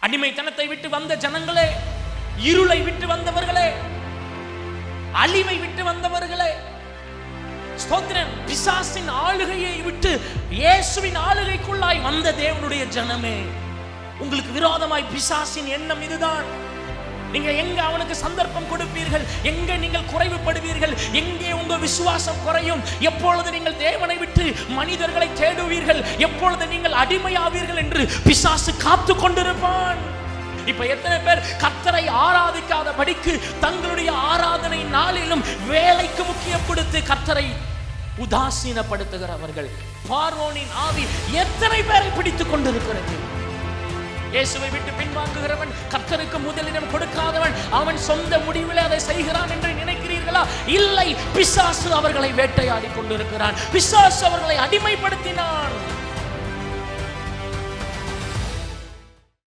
அடிமைத்தனத்தை விட்டு வந்த ஜனங்களே, இருளை விட்டு வந்தவர்களே, அழிவை விட்டு வந்தவர்களே, ஸ்தோத்திரம், பிசாசின் ஆளுகையை விட்டு இயேசுவின் ஆளுகைக்குள்ளாய் வந்த தேவனுடைய ஜனமே, உங்களுக்கு விரோதமாய் பிசாசின் எண்ணம் இதுதான். நீங்க எங்க அவனுக்கு சந்தர்ப்பம் கொடுப்பீர்கள், எங்க நீங்கள் குறைவுபடுவீர்கள், எங்கே உங்க விசுவாசம் குறையும், எப்பொழுது நீங்கள் தேவனை விட்டு மனிதர்களை தேடுவீர்கள், எப்பொழுது நீங்கள் அடிமையாவீர்கள் என்று பிசாசு காத்து கொண்டிருப்பான். இப்ப எத்தனை பேர் கர்த்தரை ஆராதிக்காதபடிக்கு தங்களுடைய ஆராதனை நாளிலும் வேலைக்கு முக்கியம் கொடுத்து கர்த்தரை உதாசீனப்படுத்துகிறவர்கள். பார்வோனின் ஆவி எத்தனை பேரை பிடித்துக் கொண்டிருக்கிறது. இயேசுவை விட்டு பின்வாங்குகிறவன், கர்த்தருக்கு முதலிடம் கொடுக்காதவன், அவன் சொந்த முடிவில் அதை செய்கிறான் என்று நினைக்கிறீர்களா? இல்லை, பிசாசு அவர்களை வேட்டையாடி கொண்டிருக்கிறான். பிசாசு அவர்களை அடிமைப்படுத்தினான்.